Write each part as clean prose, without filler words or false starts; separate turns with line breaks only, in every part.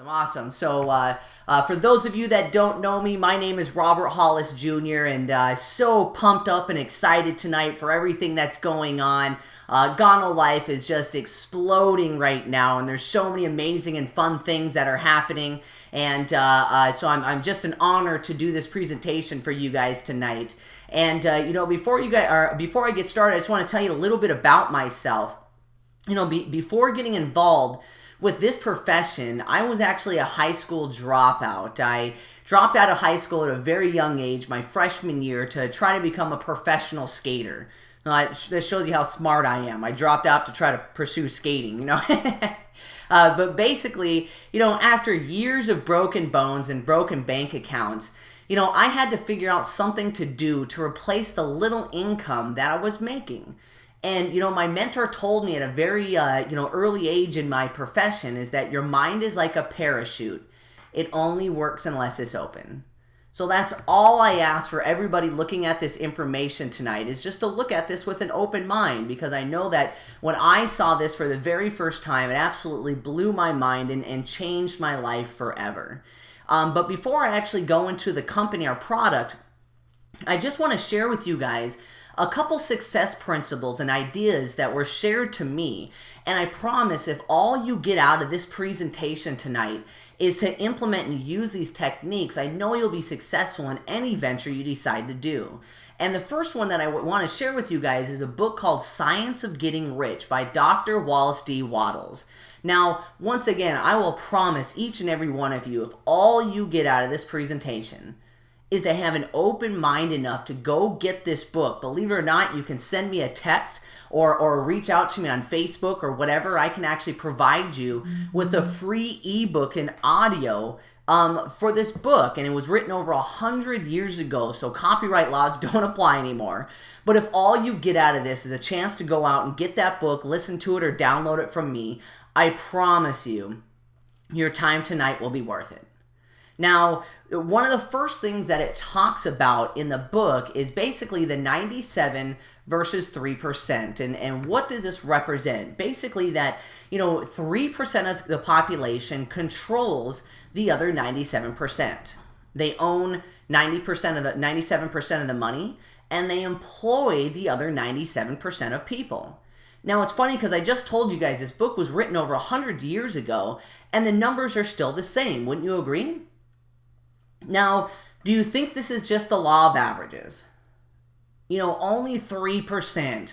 Awesome. So, for those of you that don't know me, my name is Robert Hollis Jr. and so pumped up and excited tonight for everything that's going on. Gano Life is just exploding right now, and there's so many amazing and fun things that are happening. And so I'm just an honor to do this presentation for you guys tonight. And before I get started, I just want to tell you a little bit about myself. Before getting involved with this profession, I was actually a high school dropout. I dropped out of high school at a very young age, my freshman year, to try to become a professional skater. This shows you how smart I am. I dropped out to try to pursue skating, But basically, after years of broken bones and broken bank accounts, I had to figure out something to do to replace the little income that I was making. And, my mentor told me at a very, early age in my profession is that your mind is like a parachute. It only works unless it's open. So that's all I ask for everybody looking at this information tonight, is just to look at this with an open mind, because I know that when I saw this for the very first time, it absolutely blew my mind and changed my life forever. But before I actually go into the company or product, I just want to share with you guys a couple success principles and ideas that were shared to me. And I promise, if all you get out of this presentation tonight is to implement and use these techniques, I know you'll be successful in any venture you decide to do. And the first one that I want to share with you guys is a book called Science of Getting Rich by Dr. Wallace D. Wattles. Now, once again, I will promise each and every one of you, if all you get out of this presentation is to have an open mind enough to go get this book. Believe it or not, you can send me a text or reach out to me on Facebook or whatever. I can actually provide you with a free ebook and audio for this book. And it was written over 100 years ago, so copyright laws don't apply anymore. But if all you get out of this is a chance to go out and get that book, listen to it, or download it from me, I promise you, your time tonight will be worth it. Now, one of the first things that it talks about in the book is basically the 97 versus 3%. And what does this represent? Basically that, 3% of the population controls the other 97%. They own 97% of the money, and they employ the other 97% of people. Now, it's funny because I just told you guys this book was written over 100 years ago, and the numbers are still the same. Wouldn't you agree? Now, do you think this is just the law of averages? Only 3%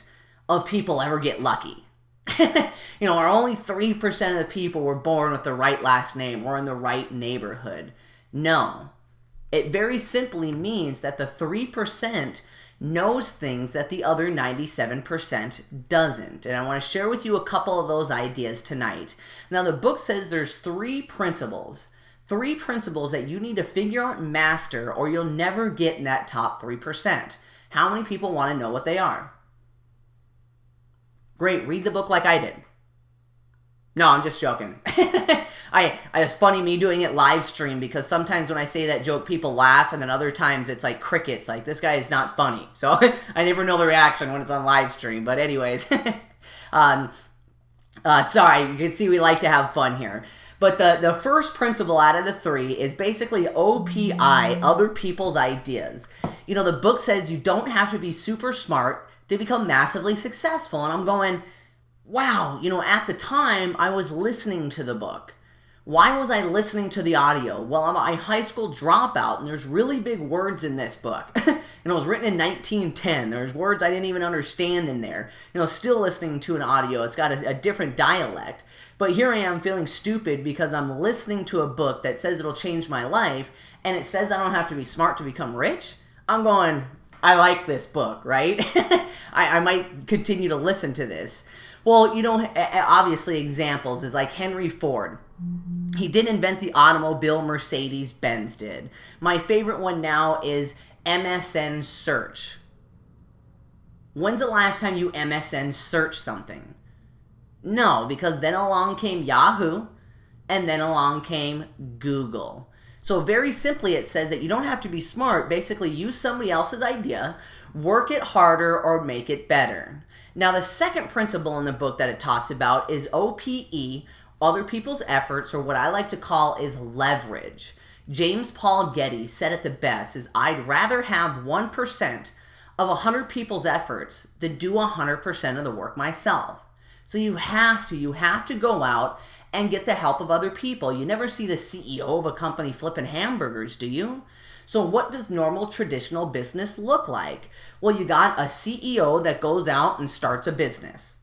of people ever get lucky. Or only 3% of the people were born with the right last name or in the right neighborhood. No. It very simply means that the 3% knows things that the other 97% doesn't. And I want to share with you a couple of those ideas tonight. Now, the book says there's three principles that you need to figure out and master, or you'll never get in that top 3%. How many people want to know what they are? Great, read the book like I did. No, I'm just joking. It's funny me doing it live stream, because sometimes when I say that joke, people laugh, and then other times it's like crickets, like this guy is not funny. So I never know the reaction when it's on live stream. But anyways, sorry, you can see we like to have fun here. But the first principle out of the three is basically OPI, other people's ideas. The book says you don't have to be super smart to become massively successful. And I'm going, wow, at the time I was listening to the book. Why was I listening to the audio? Well, I'm a high school dropout, and there's really big words in this book. It was written in 1910. There's words I didn't even understand in there. Still listening to an audio. It's got a different dialect. But here I am feeling stupid because I'm listening to a book that says it'll change my life, and it says I don't have to be smart to become rich. I'm going, I like this book, right? I might continue to listen to this. Well, obviously examples is like Henry Ford. He didn't invent the automobile, Mercedes-Benz did. My favorite one now is MSN Search. When's the last time you MSN searched something? No, because then along came Yahoo, and then along came Google. So very simply, it says that you don't have to be smart. Basically, use somebody else's idea, work it harder, or make it better. Now, the second principle in the book that it talks about is OPE, other people's efforts, or what I like to call is leverage. James Paul Getty said it the best, is I'd rather have 1% of 100 people's efforts than do 100% of the work myself. So you have to go out and get the help of other people. You never see the CEO of a company flipping hamburgers, do you? So what does normal traditional business look like? Well, you got a CEO that goes out and starts a business.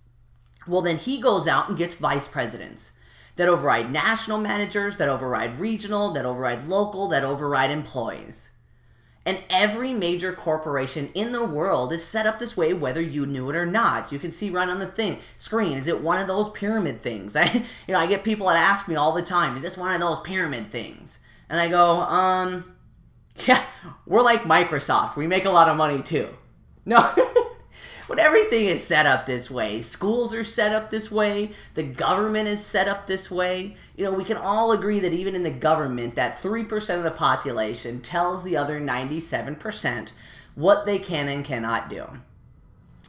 Well, then he goes out and gets vice presidents that override national managers, that override regional, that override local, that override employees. And every major corporation in the world is set up this way, whether you knew it or not. You can see right on the screen. Is it one of those pyramid things? I get people that ask me all the time, is this one of those pyramid things? And I go, yeah, we're like Microsoft. We make a lot of money too. No, but everything is set up this way. Schools are set up this way. The government is set up this way. We can all agree that even in the government, that 3% of the population tells the other 97% what they can and cannot do.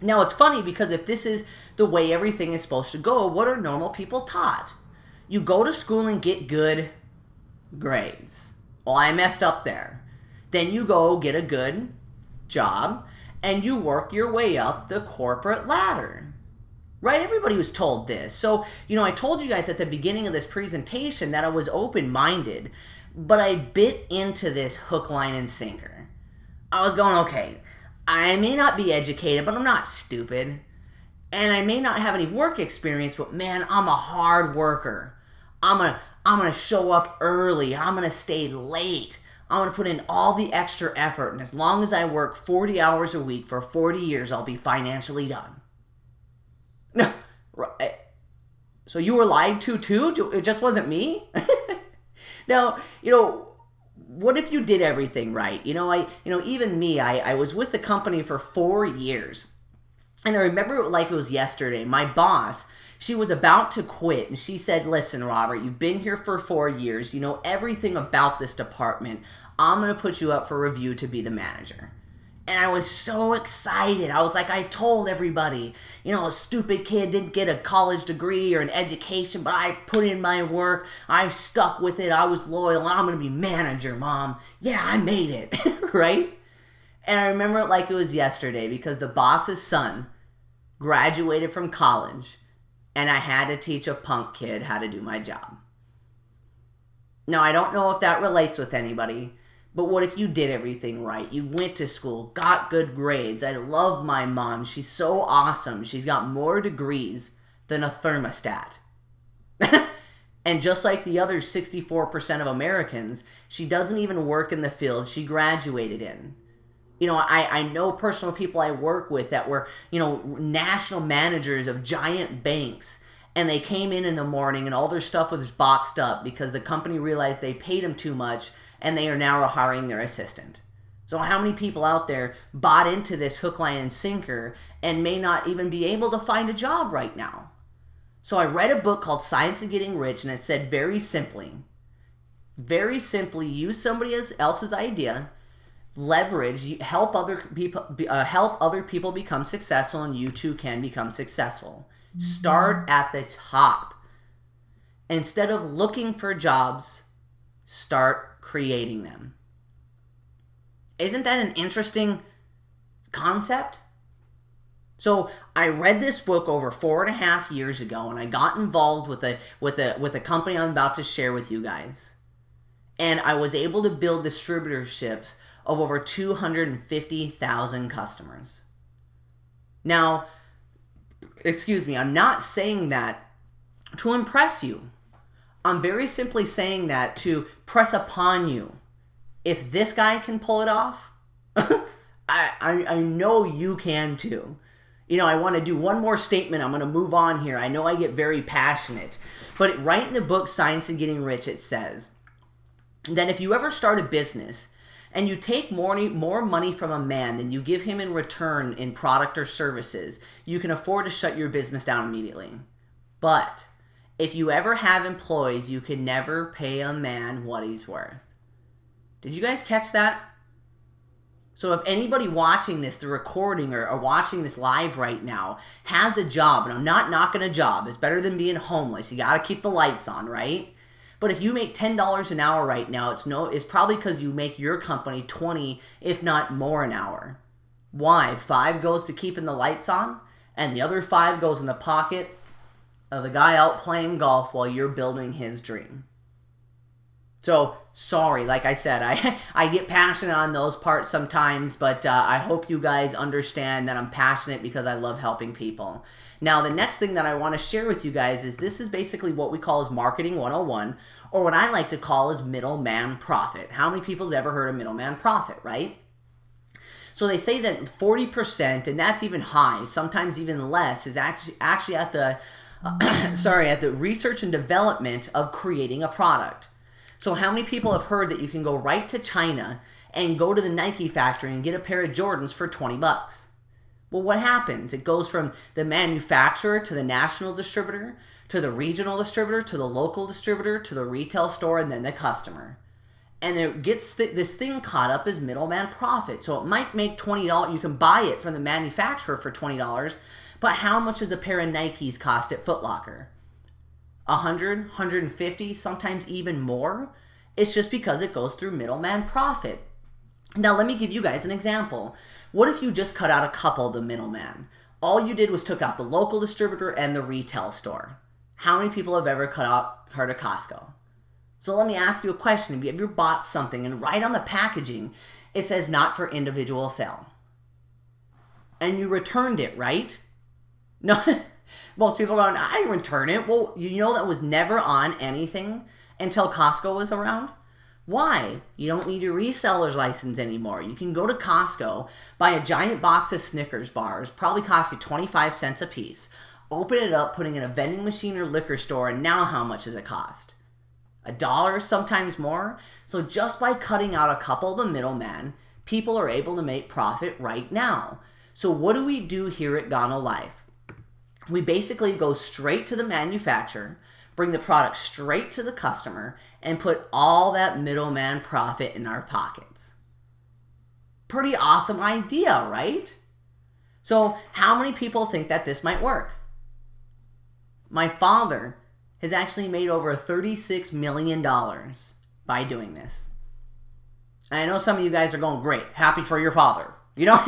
Now, it's funny because if this is the way everything is supposed to go, what are normal people taught? You go to school and get good grades. Well, I messed up there. Then you go get a good job and you work your way up the corporate ladder. Right? Everybody was told this. So, I told you guys at the beginning of this presentation that I was open-minded, but I bit into this hook, line, and sinker. I was going, okay, I may not be educated, but I'm not stupid. And I may not have any work experience, but man, I'm a hard worker. I'm gonna show up early. I'm gonna stay late. I'm going to put in all the extra effort, and as long as I work 40 hours a week for 40 years, I'll be financially done. No, right. So you were lied to too? It just wasn't me? Now, what if you did everything right? Even me, I was with the company for 4 years, and I remember it like it was yesterday. My boss, she was about to quit, and she said, listen, Robert, you've been here for 4 years. You know everything about this department. I'm going to put you up for review to be the manager. And I was so excited. I was like, I told everybody, a stupid kid didn't get a college degree or an education, but I put in my work. I stuck with it. I was loyal. I'm going to be manager, Mom. Yeah, I made it, right? And I remember it like it was yesterday because the boss's son graduated from college, and I had to teach a punk kid how to do my job. Now, I don't know if that relates with anybody, but what if you did everything right? You went to school, got good grades. I love my mom. She's so awesome. She's got more degrees than a thermostat. And just like the other 64% of Americans, she doesn't even work in the field she graduated in. I know personal people I work with that were, national managers of giant banks, and they came in the morning and all their stuff was boxed up because the company realized they paid them too much, and they are now hiring their assistant. So how many people out there bought into this hook, line, and sinker and may not even be able to find a job right now? So I read a book called Science of Getting Rich, and it said very simply, use somebody else's idea, leverage, help other people become successful, and you too can become successful. Start at the top. Instead of looking for jobs, start creating them. Isn't that an interesting concept? So I read this book over 4.5 years ago, and I got involved with a company I'm about to share with you guys. And I was able to build distributorships of over 250,000 customers. Now, I'm not saying that to impress you. I'm very simply saying that to press upon you. If this guy can pull it off, I know you can too. I want to do one more statement. I'm going to move on here. I know I get very passionate. But right in the book, Science of Getting Rich, it says that if you ever start a business and you take more money from a man than you give him in return in product or services, you can afford to shut your business down immediately. But if you ever have employees, you can never pay a man what he's worth. Did you guys catch that? So if anybody watching this, the recording or watching this live right now, has a job, and I'm not knocking a job, it's better than being homeless. You got to keep the lights on, right? But if you make $10 an hour right now, it's probably because you make your company 20, if not more an hour. Why? 5 goes to keeping the lights on, and the other 5 goes in the pocket of the guy out playing golf while you're building his dream. So, sorry, like I said, I get passionate on those parts sometimes, but I hope you guys understand that I'm passionate because I love helping people. Now, the next thing that I want to share with you guys is this is basically what we call as Marketing 101, or what I like to call as middleman profit. How many people's ever heard of middleman profit, right? So they say that 40%, and that's even high, sometimes even less, is actually at the at the research and development of creating a product. So how many people have heard that you can go right to China and go to the Nike factory and get a pair of Jordans for 20 bucks? Well, what happens? It goes from the manufacturer to the national distributor, to the regional distributor, to the local distributor, to the retail store, and then the customer. And it gets this thing caught up as middleman profit. So it might make $20. You can buy it from the manufacturer for $20, but how much does a pair of Nikes cost at Foot Locker? 100, 150, sometimes even more. It's just because it goes through middleman profit. Now, let me give you guys an example. What if you just cut out a couple of the middleman? All you did was took out the local distributor and the retail store. How many people have ever heard of Costco? So let me ask you a question. Have you ever bought something and right on the packaging, it says not for individual sale? And you returned it, right? No, most people are going, I didn't return it. Well, you know that was never on anything until Costco was around. Why? You don't need your reseller's license anymore. You can go to Costco, buy a giant box of Snickers bars, probably cost you 25 cents a piece, open it up, putting it in a vending machine or liquor store, and now how much does it cost? $1, sometimes more. So just by cutting out a couple of the middlemen, people are able to make profit right now. So what do we do here at Gano Life? We basically go straight to the manufacturer, bring the product straight to the customer, and put all that middleman profit in our pockets. Pretty awesome idea, right? So how many people think that this might work? My father has actually made over $36 million by doing this. And I know some of you guys are going, great, happy for your father. You know?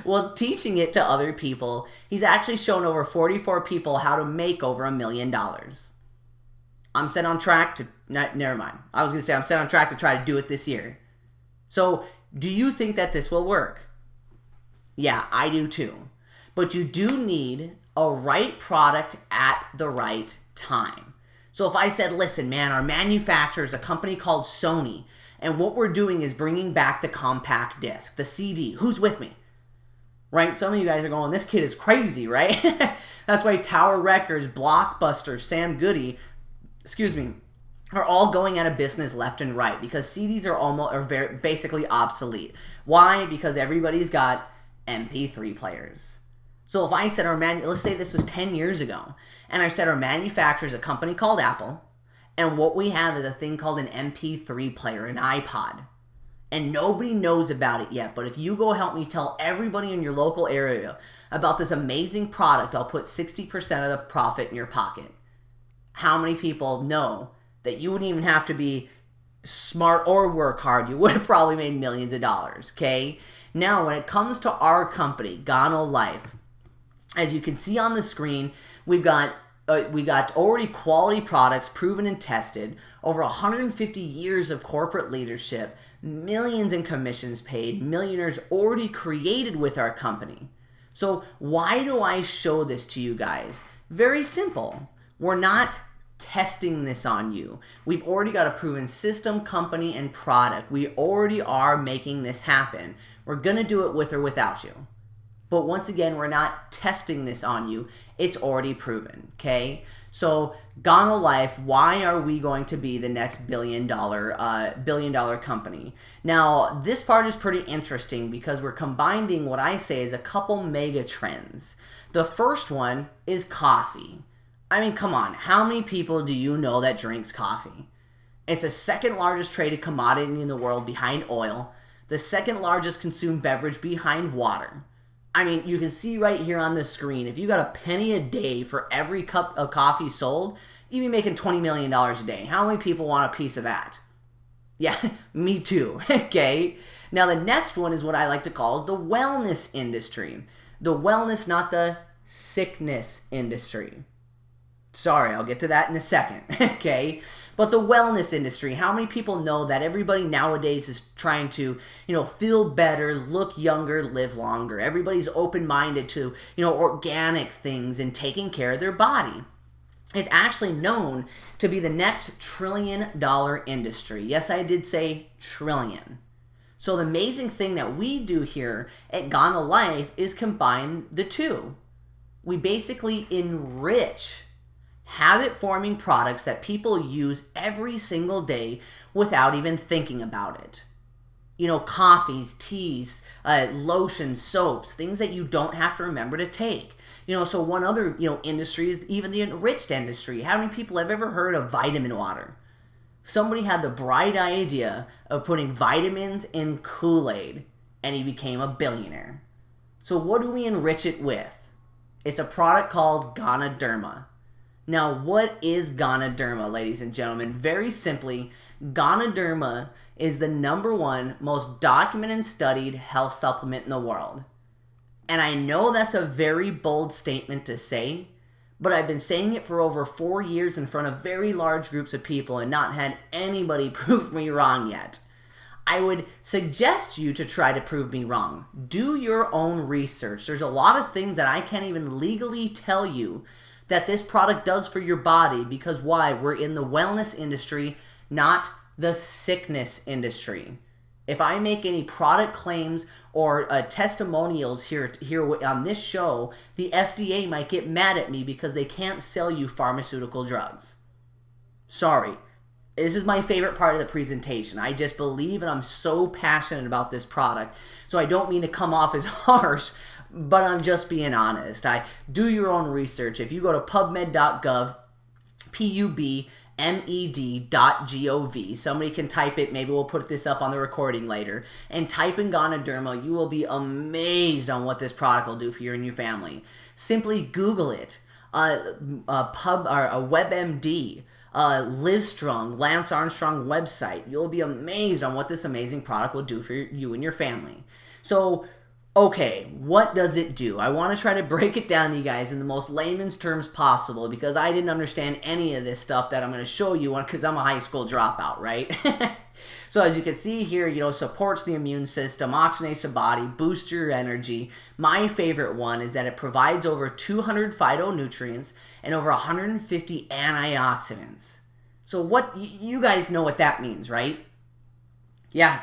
Well, teaching it to other people, he's actually shown over 44 people how to make over $1 million. I'm set on track to, never mind. I was going to say I'm set on track to try to do it this year. So, do you think that this will work? Yeah, I do too. But you do need a right product at the right time. So if I said, listen, man, our manufacturer is a company called Sony, and what we're doing is bringing back the compact disc, the CD. Who's with me? Right? Some of you guys are going, this kid is crazy, right? That's why Tower Records, Blockbuster, Sam Goody, are all going out of business left and right because CDs are basically obsolete. Why? Because everybody's got MP3 players. So if I said let's say this was 10 years ago, and I said our manufacturer is a company called Apple, and what we have is a thing called an MP3 player, an iPod. And nobody knows about it yet, but if you go help me tell everybody in your local area about this amazing product, I'll put 60% of the profit in your pocket. How many people know that you wouldn't even have to be smart or work hard? You would have probably made millions of dollars, okay? Now, when it comes to our company, Gano Life, as you can see on the screen, we got already quality products proven and tested, over 150 years of corporate leadership, millions in commissions paid, millionaires already created with our company. So why do I show this to you guys? Very simple. We're not testing this on you. We've already got a proven system, company, and product. We already are making this happen. We're going to do it with or without you. But once again, we're not testing this on you. It's already proven, okay? So, Gano Life, why are we going to be the next billion dollar company? Now, this part is pretty interesting because we're combining what I say is a couple mega trends. The first one is coffee. I mean, come on, how many people do you know that drinks coffee? It's the second largest traded commodity in the world behind oil. the second largest consumed beverage behind water. I mean, you can see right here on the screen, if you got a penny a day for every cup of coffee sold, you'd be making $20 million a day. How many people want a piece of that? Yeah, me too, okay? Now the next one is what I like to call is the wellness industry. The wellness, not the sickness industry. Sorry, I'll get to that in a second, okay? But the wellness industry, how many people know that everybody nowadays is trying to, feel better, look younger, live longer? Everybody's open-minded to, organic things and taking care of their body. It's actually known to be the next trillion-dollar industry. Yes, I did say trillion. So the amazing thing that we do here at Gano Life is combine the two. We basically enrich habit-forming products that people use every single day without even thinking about it. Coffees, teas, lotions, soaps, things that you don't have to remember to take. So one other, industry is even the enriched industry. How many people have ever heard of vitamin water? Somebody had the bright idea of putting vitamins in Kool-Aid, and he became a billionaire. So what do we enrich it with? It's a product called Ganoderma. Now, what is Ganoderma, ladies and gentlemen? Very simply, Ganoderma is the #1 most documented and studied health supplement in the world. And I know that's a very bold statement to say, but I've been saying it for over 4 years in front of very large groups of people and not had anybody prove me wrong yet. I would suggest you to try to prove me wrong. Do your own research. There's a lot of things that I can't even legally tell you that this product does for your body, because why? We're in the wellness industry, not the sickness industry. If I make any product claims or testimonials here on this show, the FDA might get mad at me because they can't sell you pharmaceutical drugs. Sorry. This is my favorite part of the presentation. I just believe and I'm so passionate about this product. So I don't mean to come off as harsh, but I'm just being honest. Do your own research. If you go to pubmed.gov, pubmed.gov, somebody can type it, maybe we'll put this up on the recording later, and type in Ganoderma, you will be amazed on what this product will do for you and your family. Simply Google it. WebMD, Livestrong, Lance Armstrong website. You'll be amazed on what this amazing product will do for you and your family. So, okay, what does it do? I want to try to break it down to you guys in the most layman's terms possible, because I didn't understand any of this stuff that I'm going to show you because I'm a high school dropout, right? So as you can see here, supports the immune system, oxygenates the body, boosts your energy. My favorite one is that it provides over 200 phytonutrients and over 150 antioxidants. So what, you guys know what that means, right? Yeah,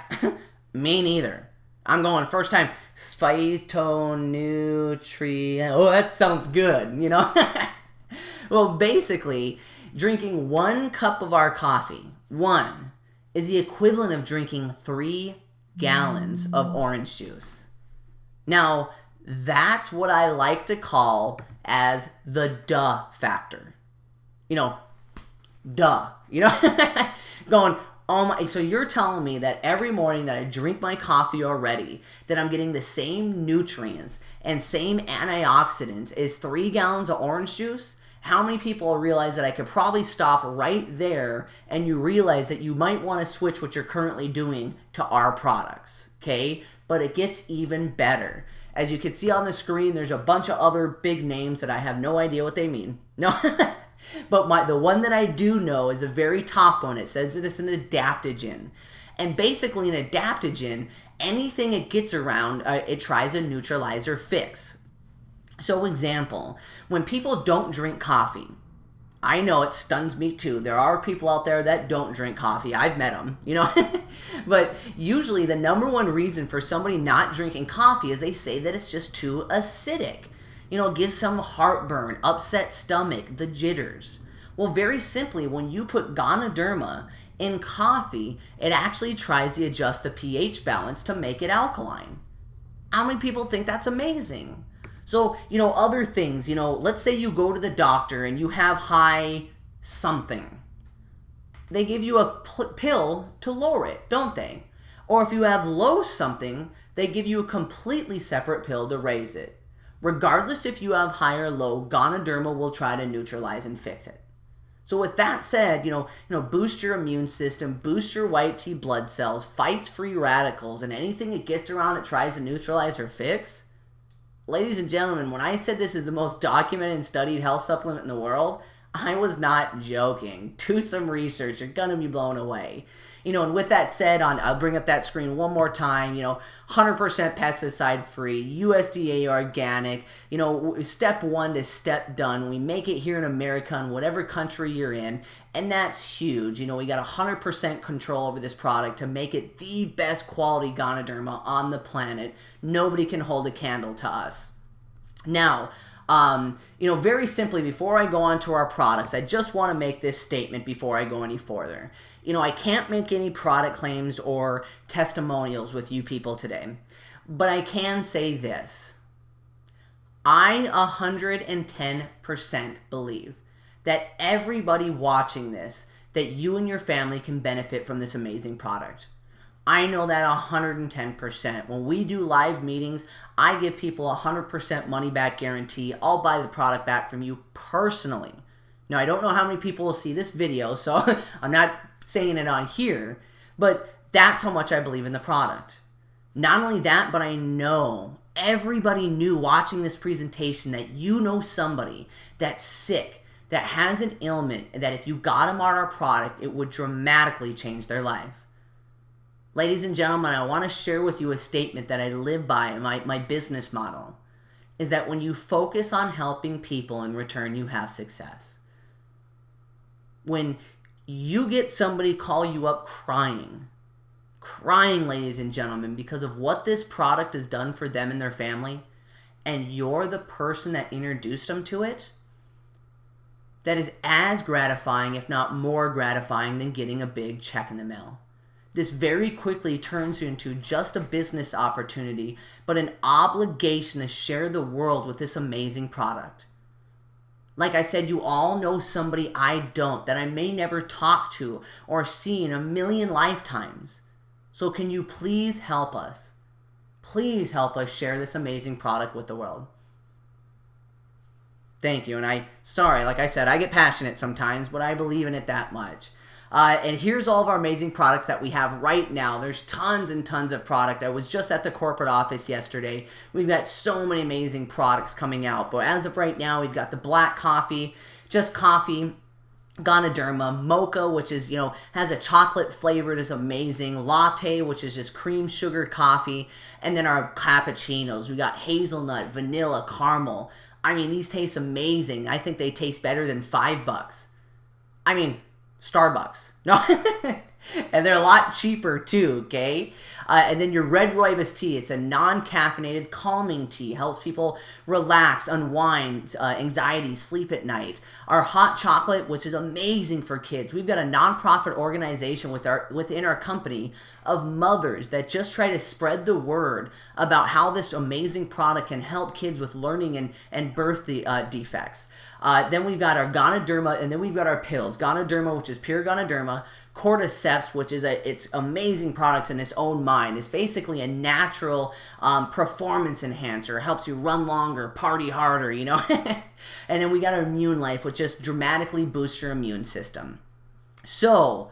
me neither. I'm going first time. Phytonutrient. Oh, that sounds good, Well, basically, drinking 1 cup of our coffee, is the equivalent of drinking 3 gallons of orange juice. Now, that's what I like to call as the Duff Factor. Duh. Going, oh my, so you're telling me that every morning that I drink my coffee already, that I'm getting the same nutrients and same antioxidants as 3 gallons of orange juice? How many people realize that I could probably stop right there and you realize that you might want to switch what you're currently doing to our products, okay? But it gets even better. As you can see on the screen, there's a bunch of other big names that I have no idea what they mean. No, but the one that I do know is the very top one. It says that it's an adaptogen. And basically an adaptogen, anything it gets around, it tries to neutralize or fix. So example, when people don't drink coffee, I know it stuns me too. There are people out there that don't drink coffee. I've met them, But usually the #1 reason for somebody not drinking coffee is they say that it's just too acidic. Gives some heartburn, upset stomach, the jitters. Well, very simply, when you put Ganoderma in coffee, it actually tries to adjust the pH balance to make it alkaline. How many people think that's amazing? So, other things, let's say you go to the doctor and you have high something. They give you a pill to lower it, don't they? Or if you have low something, they give you a completely separate pill to raise it. Regardless if you have high or low, Ganoderma will try to neutralize and fix it. So with that said, boost your immune system, boost your white T blood cells, fights free radicals, and anything it gets around it tries to neutralize or fix. Ladies and gentlemen, when I said this is the most documented and studied health supplement in the world, I was not joking. Do some research. You're going to be blown away. And with that said, I'll bring up that screen one more time, 100% pesticide free, USDA organic, step one to step done. We make it here in America in whatever country you're in, and that's huge. We got 100% control over this product to make it the best quality Ganoderma on the planet. Nobody can hold a candle to us. Now, very simply, before I go on to our products, I just want to make this statement before I go any further. I can't make any product claims or testimonials with you people today, but I can say this. I 110% believe that everybody watching this, that you and your family can benefit from this amazing product. I know that 110%. When we do live meetings, I give people 100% money back guarantee. I'll buy the product back from you personally. Now, I don't know how many people will see this video, so I'm not saying it on here, but that's how much I believe in the product. Not only that, but I know everybody knew watching this presentation that you know somebody that's sick, that has an ailment, and that if you got them on our product, it would dramatically change their life. Ladies and gentlemen, I want to share with you a statement that I live by in my business model, is that when you focus on helping people, in return, you have success. When you get somebody call you up crying, ladies and gentlemen, because of what this product has done for them and their family, and you're the person that introduced them to it, that is as gratifying, if not more gratifying, than getting a big check in the mail. This very quickly turns into just a business opportunity, but an obligation to share the world with this amazing product. Like I said, you all know somebody I don't, that I may never talk to or see in a million lifetimes. So can you please help us? Please help us share this amazing product with the world. Thank you. And sorry, like I said, I get passionate sometimes, but I believe in it that much. And here's all of our amazing products that we have right now. There's tons and tons of product. I was just at the corporate office yesterday. We've got so many amazing products coming out. But as of right now, we've got the black coffee, just coffee, Ganoderma, mocha, which is, has a chocolate flavor, it is amazing, latte, which is just cream sugar coffee, and then our cappuccinos. We got hazelnut, vanilla, caramel. I mean, these taste amazing. I think they taste better than $5. I mean, Starbucks. No. And they're a lot cheaper too, okay? And then your red rooibos tea. It's a non-caffeinated calming tea. Helps people relax, unwind, anxiety, sleep at night. Our hot chocolate, which is amazing for kids. We've got a nonprofit organization within our company of mothers that just try to spread the word about how this amazing product can help kids with learning and birth defects. Then we've got our Ganoderma, and then we've got our pills. Ganoderma, which is pure Ganoderma. Cordyceps, which is it's amazing products in its own mind. It's basically a natural performance enhancer. It helps you run longer, party harder, And then we got our Immune Life, which just dramatically boosts your immune system. So,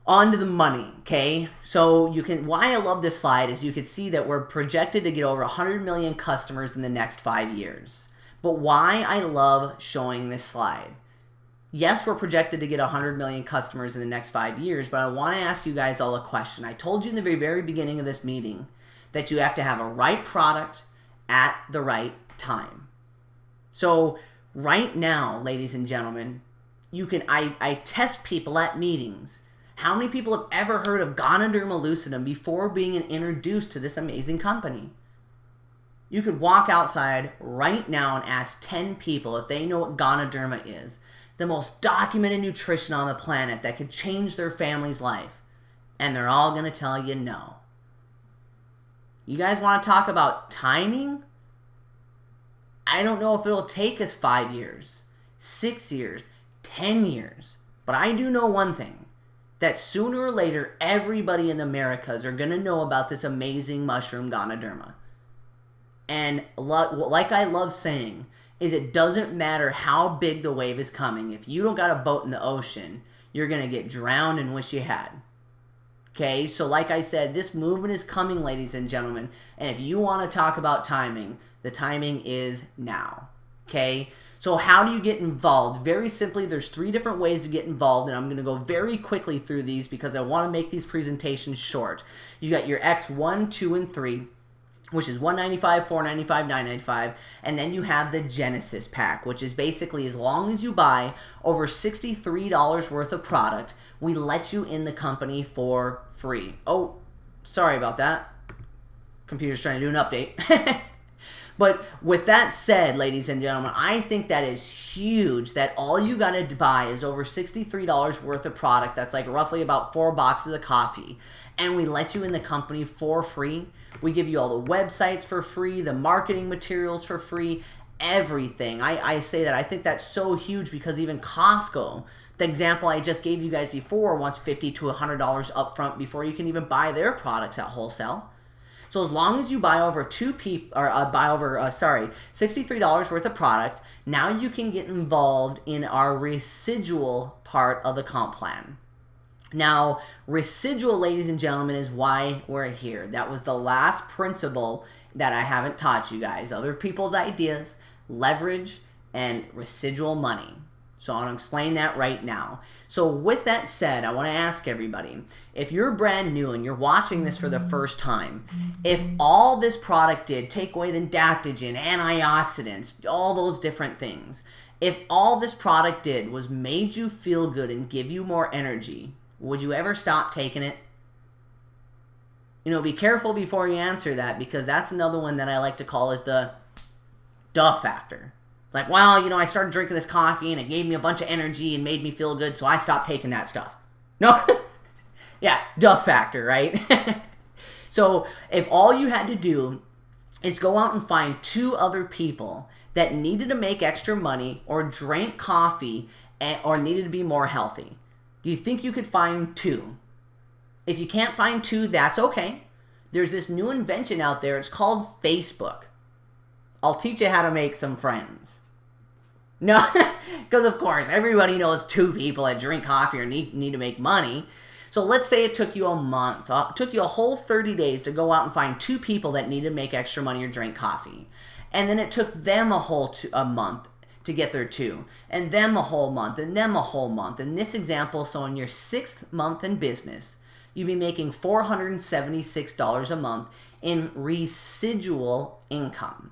on to the money, okay? So why I love this slide is you can see that we're projected to get over 100 million customers in the next 5 years. But why I love showing this slide. Yes, we're projected to get 100 million customers in the next 5 years, but I want to ask you guys all a question. I told you in the very, very beginning of this meeting that you have to have a right product at the right time. So right now, ladies and gentlemen, I test people at meetings. How many people have ever heard of Ganoderma lucidum before being introduced to this amazing company? You could walk outside right now and ask 10 people if they know what Ganoderma is. The most documented nutrition on the planet that could change their family's life. And they're all going to tell you no. You guys want to talk about timing? I don't know if it'll take us 5 years, 6 years, 10 years. But I do know one thing. that sooner or later, everybody in the Americas are going to know about this amazing mushroom, Ganoderma. And like I love saying, is it doesn't matter how big the wave is coming. If you don't got a boat in the ocean, you're going to get drowned and wish you had. Okay, so like I said, this movement is coming, ladies and gentlemen. And if you want to talk about timing, the timing is now. Okay, so how do you get involved? Very simply, there's 3 different ways to get involved, and I'm going to go very quickly through these because I want to make these presentations short. You got your X1, 2, and 3, which is $195, $495, $995, and then you have the Genesis pack, which is basically as long as you buy over $63 worth of product, we let you in the company for free. Oh, sorry about that. Computer's trying to do an update. But with that said, ladies and gentlemen, I think that is huge that all you got to buy is over $63 worth of product. That's like roughly about 4 boxes of coffee. And we let you in the company for free. We give you all the websites for free, the marketing materials for free, everything. I say that. I think that's so huge because even Costco, the example I just gave you guys before, wants $50 to $100 up front before you can even buy their products at wholesale. So as long as you buy over $63 worth of product, now you can get involved in our residual part of the comp plan. Now, residual, ladies and gentlemen, is why we're here. That was the last principle that I haven't taught you guys. Other people's ideas, leverage, and residual money. So I'm going to explain that right now. So with that said, I want to ask everybody, if you're brand new and you're watching this for the first time, if all this product did, take away the adaptogen, antioxidants, all those different things, if all this product did was made you feel good and give you more energy, would you ever stop taking it? You know, be careful before you answer that because that's another one that I like to call is the Duff Factor. Like, well, you know, I started drinking this coffee and it gave me a bunch of energy and made me feel good, so I stopped taking that stuff. No? Yeah, Duff Factor, right? So if all you had to do is go out and find 2 other people that needed to make extra money or drank coffee or needed to be more healthy, do you think you could find 2? If you can't find 2, that's okay. There's this new invention out there. It's called Facebook. I'll teach you how to make some friends. No, because of course, everybody knows 2 people that drink coffee or need to make money. So let's say it took you a month. It took you a whole 30 days to go out and find 2 people that needed to make extra money or drink coffee. And then it took them a month to get their 2. And them a whole month. And them a whole month. In this example, so in your 6th month in business, you'd be making $476 a month in residual income.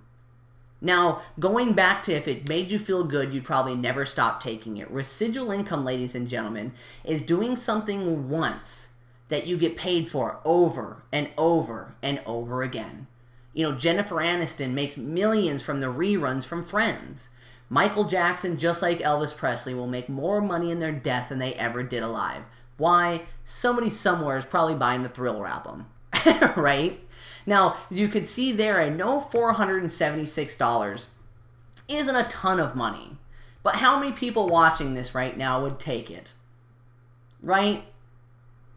Now, going back to if it made you feel good, you'd probably never stop taking it. Residual income, ladies and gentlemen, is doing something once that you get paid for over and over and over again. You know, Jennifer Aniston makes millions from the reruns from Friends. Michael Jackson, just like Elvis Presley, will make more money in their death than they ever did alive. Why? Somebody somewhere is probably buying the Thriller album, right? Now, as you can see there, I know $476 isn't a ton of money, but how many people watching this right now would take it, right?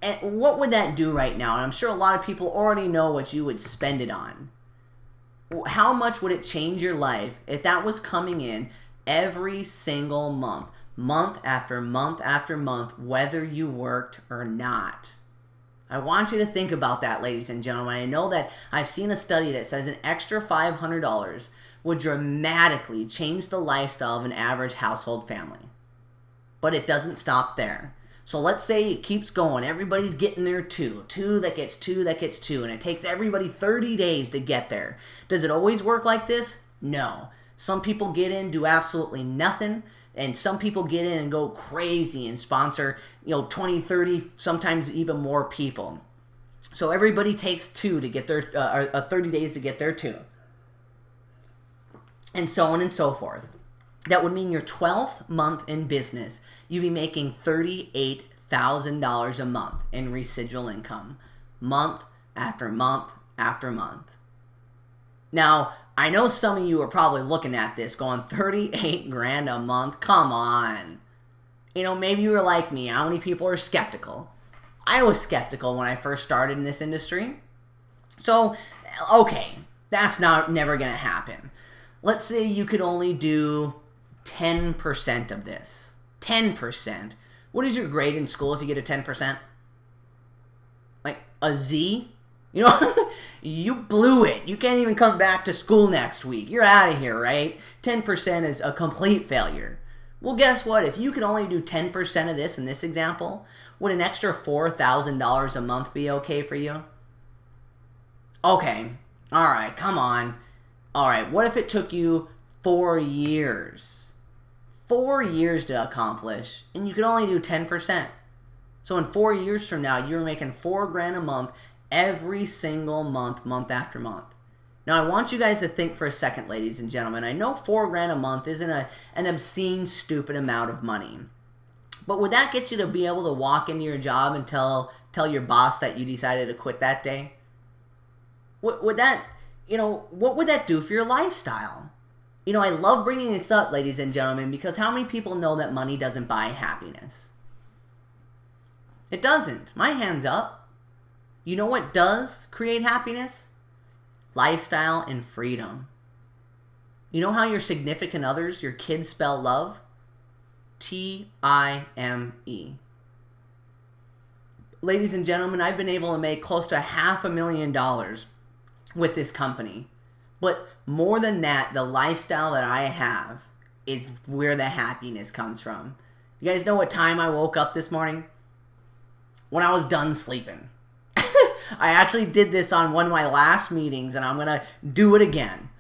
And what would that do right now? And I'm sure a lot of people already know what you would spend it on. How much would it change your life if that was coming in every single month, month after month after month, whether you worked or not? I want you to think about that, ladies and gentlemen. I know that I've seen a study that says an extra $500 would dramatically change the lifestyle of an average household family. But it doesn't stop there. So let's say it keeps going. Everybody's getting their 2. 2 that gets 2 that gets 2. And it takes everybody 30 days to get there. Does it always work like this? No. Some people get in, do absolutely nothing. And some people get in and go crazy and sponsor, 20, 30, sometimes even more people. So everybody takes 2 to get their, 30 days to get their 2. And so on and so forth. That would mean your 12th month in business, you'd be making $38,000 a month in residual income. Month after month after month. Now, I know some of you are probably looking at this going, 38 grand a month? Come on. Maybe you were like me. How many people are skeptical? I was skeptical when I first started in this industry. So, okay, that's never going to happen. Let's say you could only do 10% of this. 10%. What is your grade in school if you get a 10%? Like a Z? You know, you blew it. You can't even come back to school next week. You're out of here, right? 10% is a complete failure. Well, guess what? If you could only do 10% of this in this example, would an extra $4,000 a month be okay for you? Okay. All right. Come on. All right. What if it took you 4 years? 4 years to accomplish, and you could only do 10%. So in 4 years from now, you're making $4,000 a month every single month, month after month. Now, I want you guys to think for a second, ladies and gentlemen. I know $4,000 a month isn't an obscene, stupid amount of money. But would that get you to be able to walk into your job and tell your boss that you decided to quit that day? What would that do for your lifestyle? You know, I love bringing this up, ladies and gentlemen, because how many people know that money doesn't buy happiness? It doesn't. My hand's up. You know what does create happiness? Lifestyle and freedom. You know how your significant others, your kids spell love? T-I-M-E. Ladies and gentlemen, I've been able to make close to $500,000 with this company. But more than that, the lifestyle that I have is where the happiness comes from. You guys know what time I woke up this morning? When I was done sleeping. I actually did this on one of my last meetings, and I'm going to do it again.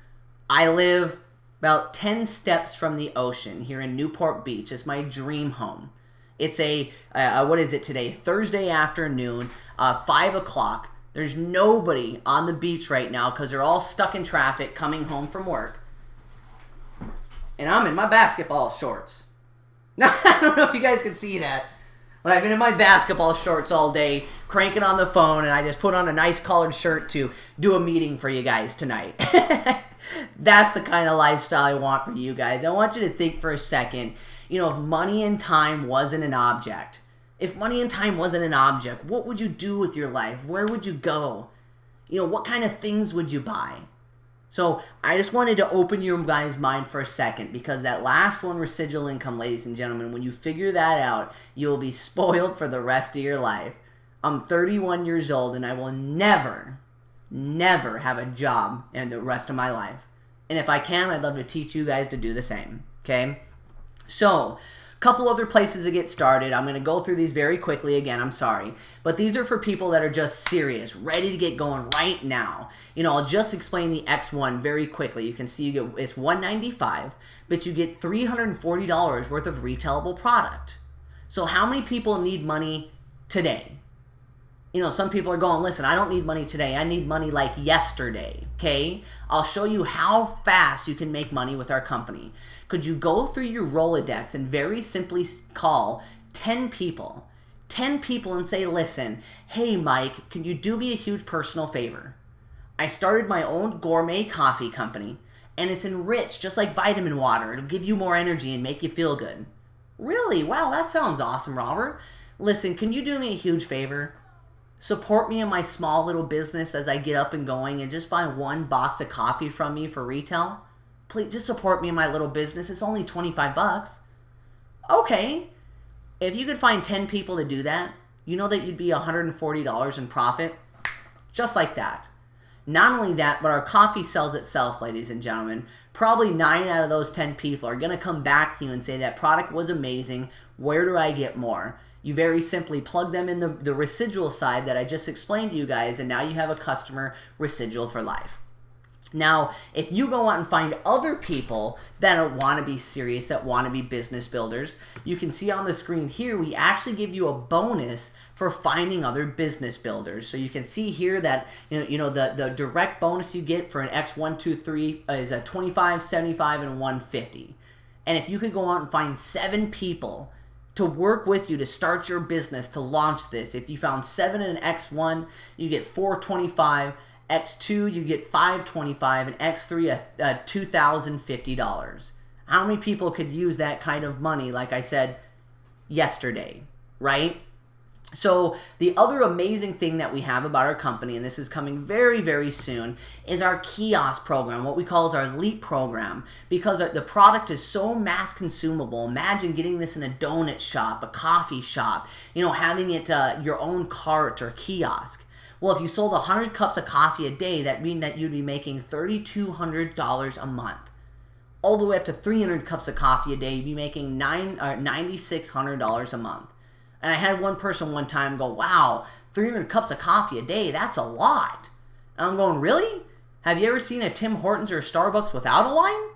I live about 10 steps from the ocean here in Newport Beach. It's my dream home. It's what is it today? Thursday afternoon, 5 o'clock. There's nobody on the beach right now because they're all stuck in traffic coming home from work. And I'm in my basketball shorts. Now, I don't know if you guys can see that. But I've been in my basketball shorts all day, cranking on the phone, and I just put on a nice collared shirt to do a meeting for you guys tonight. That's the kind of lifestyle I want for you guys. I want you to think for a second, you know, if money and time wasn't an object, what would you do with your life? Where would you go? You know, what kind of things would you buy? So I just wanted to open your guys' mind for a second, because that last one, residual income, ladies and gentlemen, when you figure that out, you'll be spoiled for the rest of your life. I'm 31 years old, and I will never have a job in the rest of my life. And if I can, I'd love to teach you guys to do the same, okay? So, couple other places to get started. I'm going to go through these very quickly again. I'm sorry. But these are for people that are just serious, ready to get going right now. You know, I'll just explain the X1 very quickly. You can see it's $195, but you get $340 worth of retailable product. So how many people need money today? You know, some people are going, listen, I don't need money today. I need money like yesterday, okay? I'll show you how fast you can make money with our company. Could you go through your Rolodex and very simply call 10 people and say, listen, hey, Mike, can you do me a huge personal favor? I started my own gourmet coffee company, and it's enriched just like vitamin water. It'll give you more energy and make you feel good. Really? Wow, that sounds awesome, Robert. Listen, can you do me a huge favor? Support me in my small little business as I get up and going, and just buy one box of coffee from me for retail. Please, just support me in my little business. It's only $25. Okay. If you could find 10 people to do that, you know that you'd be $140 in profit. Just like that. Not only that, but our coffee sells itself, ladies and gentlemen. Probably 9 out of those 10 people are going to come back to you and say that product was amazing. Where do I get more? You very simply plug them in the residual side that I just explained to you guys, and now you have a customer residual for life. Now, if you go out and find other people that want to be serious, that want to be business builders, you can see on the screen here, we actually give you a bonus for finding other business builders. So you can see here that the direct bonus you get for an X1, 2, 3 is a 25, 75, and 150. And if you could go out and find 7 people to work with you to start your business, to launch this, if you found 7 in an X1, you get 425. X2, you get $525, and X3, $2,050. How many people could use that kind of money, like I said, yesterday, right? So the other amazing thing that we have about our company, and this is coming very, very soon, is our kiosk program, what we call is our LEAP program. Because the product is so mass consumable, imagine getting this in a donut shop, a coffee shop, having it your own cart or kiosk. Well, if you sold 100 cups of coffee a day, that means that you'd be making $3,200 a month. All the way up to 300 cups of coffee a day, you'd be making $9,600 a month. And I had one person one time go, wow, 300 cups of coffee a day, that's a lot. And I'm going, really? Have you ever seen a Tim Hortons or a Starbucks without a line?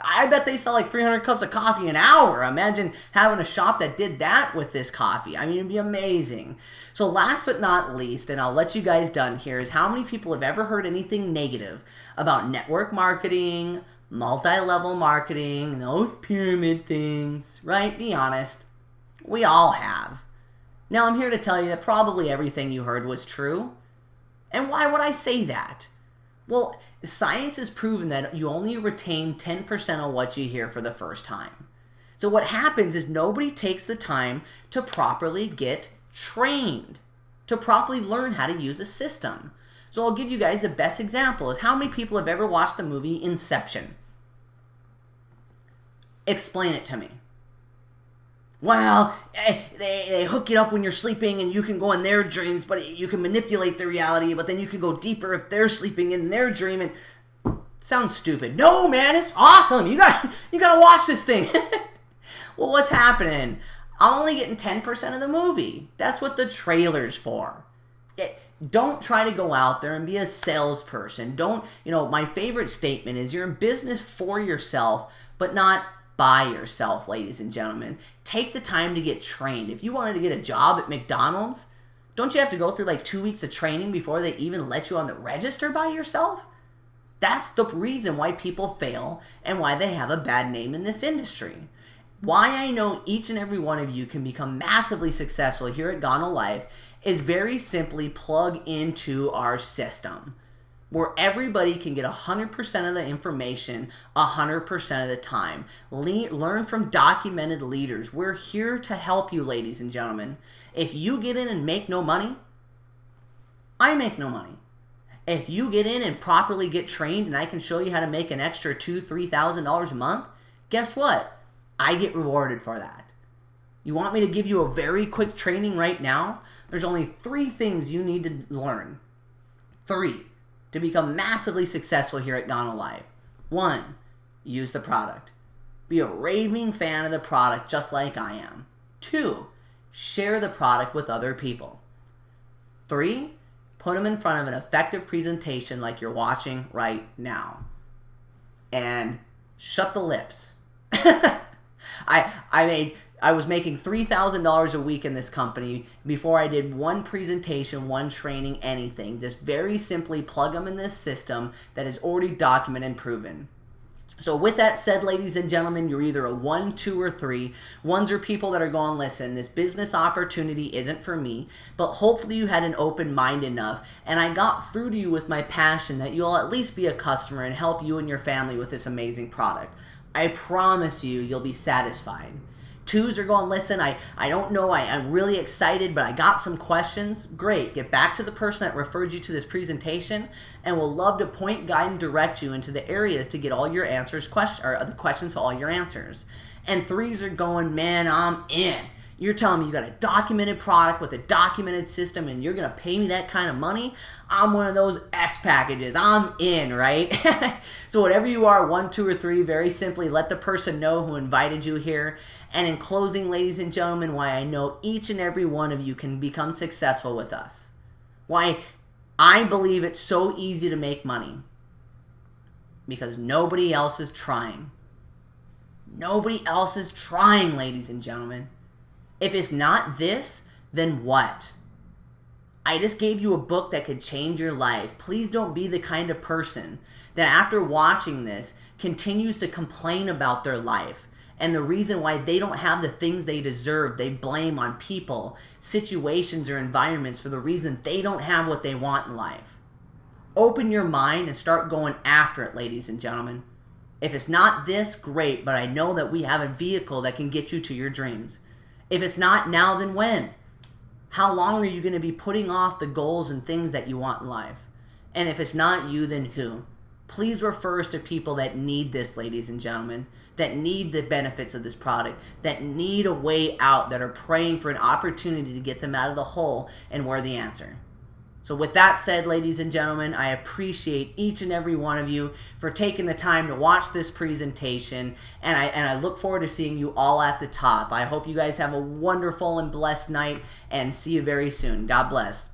I bet they sell like 300 cups of coffee an hour. Imagine having a shop that did that with this coffee. I mean, it'd be amazing. So last but not least, and I'll let you guys done here, is how many people have ever heard anything negative about network marketing, multi-level marketing, those pyramid things, right? Be honest. We all have. Now I'm here to tell you that probably everything you heard was true. And why would I say that? Well, science has proven that you only retain 10% of what you hear for the first time. So what happens is nobody takes the time to properly get trained, to properly learn how to use a system. So I'll give you guys the best example is how many people have ever watched the movie Inception? Explain it to me. Well, they hook you up when you're sleeping and you can go in their dreams, but you can manipulate the reality, but then you can go deeper if they're sleeping in their dream. And sounds stupid. No, man, it's awesome. You gotta watch this thing. Well, what's happening? I'm only getting 10% of the movie. That's what the trailer's for. Don't try to go out there and be a salesperson. My favorite statement is you're in business for yourself, but not by yourself, ladies and gentlemen. Take the time to get trained. If you wanted to get a job at McDonald's, don't you have to go through like 2 weeks of training before they even let you on the register by yourself? That's the reason why people fail and why they have a bad name in this industry. Why I know each and every one of you can become massively successful here at Gano Life is very simply plug into our system, where everybody can get 100% of the information 100% of the time. Learn from documented leaders. We're here to help you, ladies and gentlemen. If you get in and make no money, I make no money. If you get in and properly get trained and I can show you how to make an extra $2,000, $3,000 a month, guess what? I get rewarded for that. You want me to give you a very quick training right now? There's only 3 things you need to learn. 3. To become massively successful here at Gano Life. 1, use the product. Be a raving fan of the product just like I am. 2, share the product with other people. 3, put them in front of an effective presentation like you're watching right now. And shut the lips. I was making $3,000 a week in this company before I did one presentation, one training, anything. Just very simply plug them in this system that is already documented and proven. So with that said, ladies and gentlemen, you're either a 1, 2, or 3. Ones are people that are going, listen, this business opportunity isn't for me, but hopefully you had an open mind enough, and I got through to you with my passion that you'll at least be a customer and help you and your family with this amazing product. I promise you'll be satisfied. 2s are going, listen, I don't know, I'm really excited, but I got some questions. Great, get back to the person that referred you to this presentation, and we'll love to point, guide, and direct you into the areas to get all your answers, the questions to all your answers. And 3s are going, man, I'm in. You're telling me you got a documented product with a documented system and you're going to pay me that kind of money? I'm one of those X packages. I'm in, right? So whatever you are, 1, 2, or 3, very simply let the person know who invited you here. And in closing, ladies and gentlemen, why I know each and every one of you can become successful with us. Why I believe it's so easy to make money. Because nobody else is trying. Nobody else is trying, ladies and gentlemen. If it's not this, then what? I just gave you a book that could change your life. Please don't be the kind of person that after watching this continues to complain about their life. And the reason why they don't have the things they deserve, they blame on people, situations, or environments for the reason they don't have what they want in life. Open your mind and start going after it, ladies and gentlemen. If it's not this, great, but I know that we have a vehicle that can get you to your dreams. If it's not now, then when? How long are you going to be putting off the goals and things that you want in life? And if it's not you, then who? Please refer us to people that need this, ladies and gentlemen, that need the benefits of this product, that need a way out, that are praying for an opportunity to get them out of the hole, and we're the answer. So with that said, ladies and gentlemen, I appreciate each and every one of you for taking the time to watch this presentation, and I look forward to seeing you all at the top. I hope you guys have a wonderful and blessed night, and see you very soon. God bless.